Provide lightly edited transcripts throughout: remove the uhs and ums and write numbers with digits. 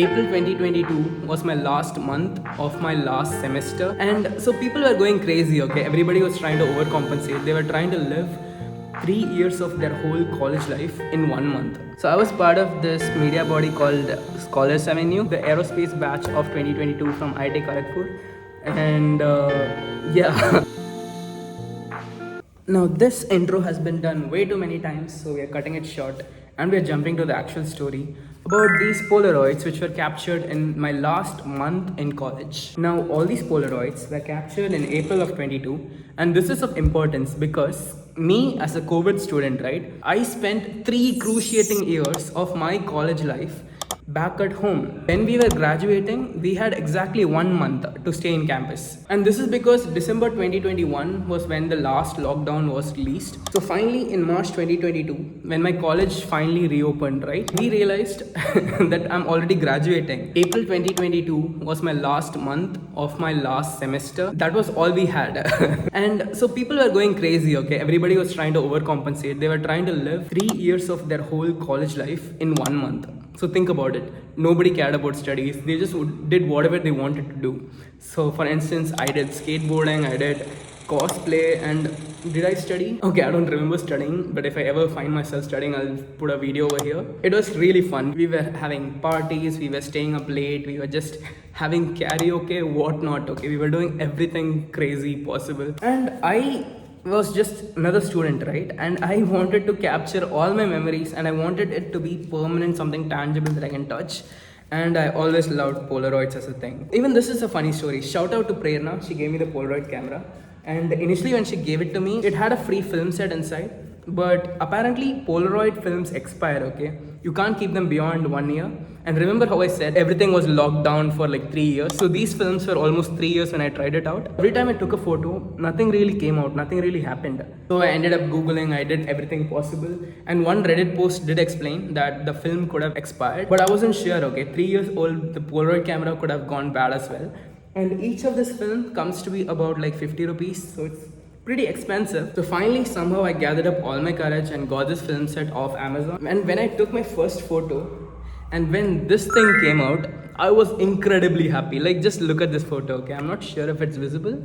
April 2022 was my last month of my last semester, and so people were going crazy. Okay, everybody was trying to overcompensate. They were trying to live 3 years of their whole college life in 1 month. So I was part of this media body called Scholars Avenue, the aerospace batch of 2022 from IIT Kharagpur, and yeah. Now, this intro has been done way too many times, so we are cutting it short and we are jumping to the actual story about these Polaroids which were captured in my last month in college. Now, all these Polaroids were captured in April of 22, and this is of importance because me as a COVID student, right, I spent 3 cruciating years of my college life back at home. When we were graduating, we had exactly 1 month to stay in campus. And this is because December 2021 was when the last lockdown was released. So finally in March 2022, when my college finally reopened, right, we realized that I'm already graduating. April 2022 was my last month of my last semester. That was all we had. And so people were going crazy, okay? Everybody was trying to overcompensate. They were trying to live 3 years of their whole college life in 1 month. So think about it. Nobody cared about studies. They just did whatever they wanted to do. So for instance, I did skateboarding, I did cosplay, and did I study? Okay, I don't remember studying, but if I ever find myself studying, I'll put a video over here. It was really fun. We were having parties, we were staying up late, we were just having karaoke, whatnot, okay? We were doing everything crazy possible. And I was just another student, right? And I wanted to capture all my memories and I wanted it to be permanent, something tangible that I can touch. And I always loved Polaroids as a thing. Even this is a funny story. Shout out to Prerna. She gave me the Polaroid camera. And initially when she gave it to me, it had a free film set inside. But apparently Polaroid films expire, okay? You can't keep them beyond 1 year. And remember how I said everything was locked down for like 3 years. So these films were almost 3 years when I tried it out. Every time I took a photo, nothing really came out, nothing really happened. So I ended up Googling, I did everything possible. And one Reddit post did explain that the film could have expired. But I wasn't sure, okay? 3 years old, the Polaroid camera could have gone bad as well. And each of this film comes to be about like 50 rupees. So it's pretty expensive. So finally, somehow I gathered up all my courage and got this film set off Amazon. And when I took my first photo, and when this thing came out, I was incredibly happy. Like, just look at this photo, okay? I'm not sure if it's visible,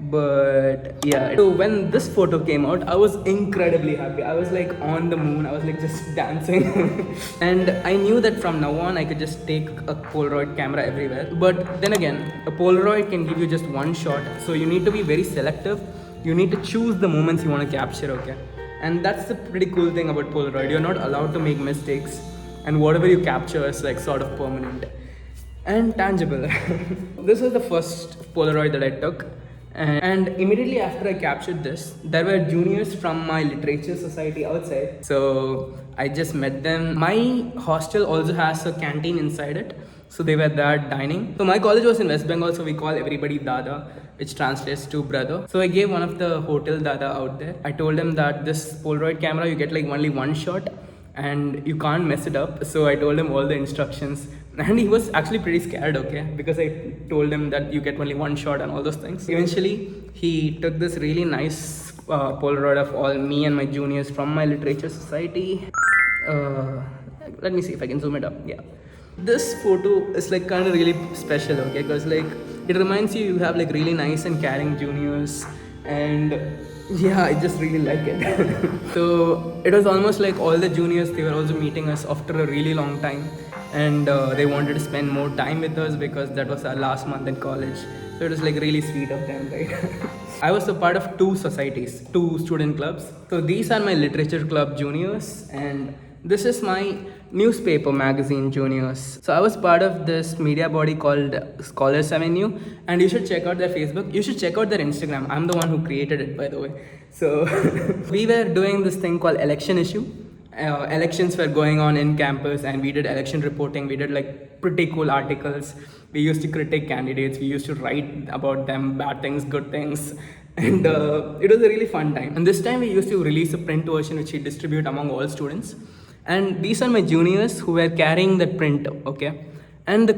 but yeah. So when this photo came out, I was incredibly happy. I was like on the moon. I was like just dancing. And I knew that from now on, I could just take a Polaroid camera everywhere. But then again, a Polaroid can give you just one shot. So you need to be very selective. You need to choose the moments you want to capture, okay? And that's the pretty cool thing about Polaroid. You're not allowed to make mistakes. And whatever you capture is like sort of permanent and tangible. This was the first Polaroid that I took. And immediately after I captured this, there were juniors from my literature society outside. So I just met them. My hostel also has a canteen inside it. So they were there dining. So my college was in West Bengal, so we call everybody Dada, which translates to brother. So I gave one of the hotel Dada out there. I told him that this Polaroid camera, you get like only one shot and you can't mess it up. So I told him all the instructions, and he was actually pretty scared, okay, because I told him that you get only one shot and all those things. Eventually he took this really nice Polaroid of all me and my juniors from my literature society. Let me see if I can zoom it up. Yeah, this photo is like kind of really special, okay, because like it reminds you have like really nice and caring juniors. And yeah, I just really like it. So it was almost like all the juniors, they were also meeting us after a really long time, and they wanted to spend more time with us because that was our last month in college. So it was like really sweet of them, right? I was a part of 2 societies, 2 student clubs. So these are my literature club juniors, and this is my newspaper magazine juniors. So I was part of this media body called Scholars Avenue, and you should check out their Facebook. You should check out their Instagram. I'm the one who created it, by the way. So we were doing this thing called election issue. Elections were going on in campus, and we did election reporting. We did like pretty cool articles. We used to critique candidates. We used to write about them, bad things, good things. And it was a really fun time. And this time we used to release a print version which we distribute among all students. And these are my juniors who were carrying that print, okay? And the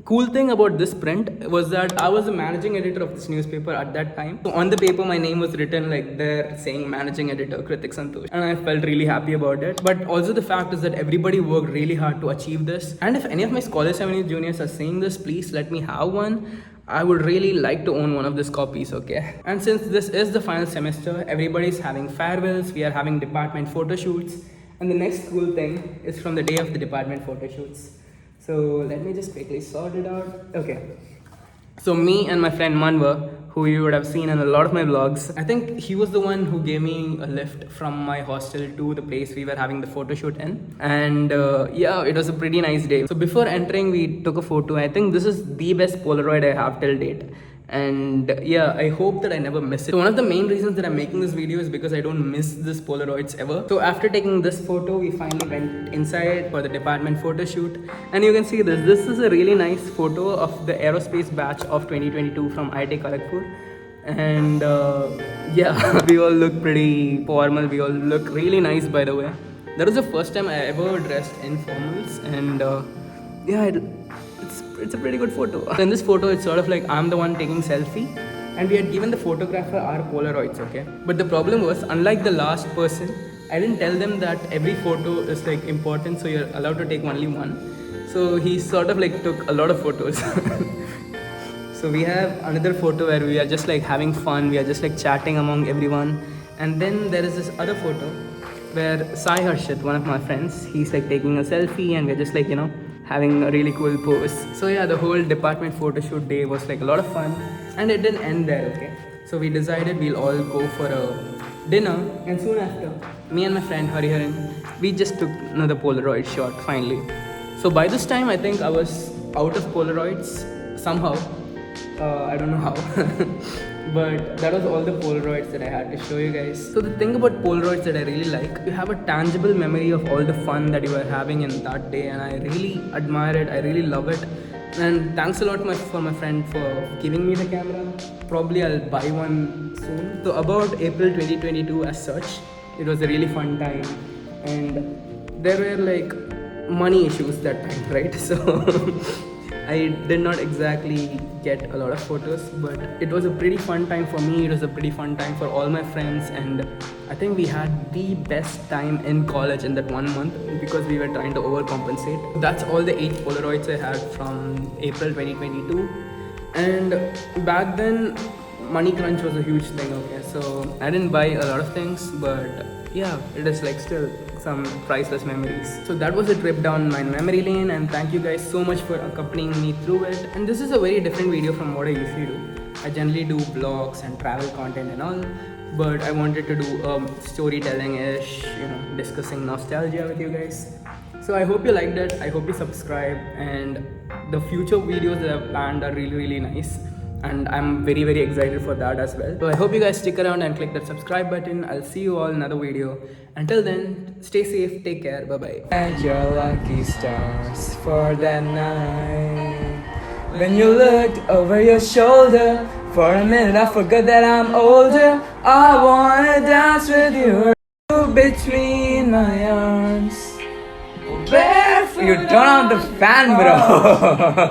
cool thing about this print was that I was the managing editor of this newspaper at that time. So on the paper, my name was written like there, saying managing editor Kritik Santosh, and I felt really happy about it. But also the fact is that everybody worked really hard to achieve this. And if any of my Scholars Avenue juniors are saying this, please let me have one. I would really like to own one of these copies, okay? And since this is the final semester, everybody's having farewells, we are having department photo shoots, and the next cool thing is from the day of the department photo shoots. So let me just quickly sort it out. Okay. So me and my friend Manva, who you would have seen in a lot of my vlogs, I think he was the one who gave me a lift from my hostel to the place we were having the photo shoot in. And yeah, it was a pretty nice day. So before entering, we took a photo. I think this is the best Polaroid I have till date. And yeah, I hope that I never miss it. So one of the main reasons that I'm making this video is because I don't miss this Polaroids ever. So after taking this photo, we finally went inside for the department photo shoot. And you can see this. This is a really nice photo of the aerospace batch of 2022 from IIT Kharagpur. And yeah, we all look pretty formal. We all look really nice, by the way. That was the first time I ever dressed in formals. And yeah, it's a pretty good photo. So in this photo, it's sort of like I'm the one taking selfie, and we had given the photographer our Polaroids, okay? But the problem was, unlike the last person, I didn't tell them that every photo is like important, so you're allowed to take only one. So he sort of like took a lot of photos. So we have another photo where we are just like having fun, we are just like chatting among everyone. And then there is this other photo where Sai Harshit, one of my friends, he's like taking a selfie, and we're just like, you know, having a really cool pose. So yeah, the whole department photo shoot day was like a lot of fun, and it didn't end there, okay? So we decided we'll all go for a dinner, and soon after, me and my friend Hariharan, we just took another Polaroid shot finally. So by this time, I think I was out of Polaroids somehow. I don't know how. But that was all the Polaroids that I had to show you guys. So the thing about Polaroids that I really like, you have a tangible memory of all the fun that you were having in that day, and I really admire it, I really love it. And thanks a lot for my friend for giving me the camera. Probably I'll buy one soon. So about April 2022 as such, it was a really fun time. And there were like money issues that time, right? So I did not exactly get a lot of photos, but it was a pretty fun time for me. It was a pretty fun time for all my friends, and I think we had the best time in college in that 1 month because we were trying to overcompensate. That's all the 8 Polaroids I had from April 2022. And back then, money crunch was a huge thing, okay? So I didn't buy a lot of things, but yeah, it is like still some priceless memories. So that was a trip down my memory lane, and thank you guys so much for accompanying me through it. And this is a very different video from what I usually do. I generally do vlogs and travel content and all, but I wanted to do storytelling-ish, you know, discussing nostalgia with you guys. So I hope you liked it. I hope you subscribe, and the future videos that I've planned are really, really nice. And I'm very, very excited for that as well. So I hope you guys stick around and click that subscribe button. I'll see you all in another video. Until then, stay safe, take care, bye-bye. And your lucky stars for that night. When you looked over your shoulder, for a minute I forgot that I'm older. I wanna dance with you between my arms. Barefoot. You turn on the fan, bro.